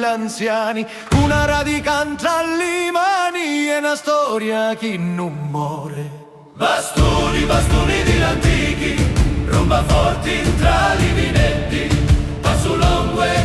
mille anziani, una radicante alle mani e una storia che non muore. Bastoni, bastoni di antichi, romba forti tra i vinetti, passo lungo e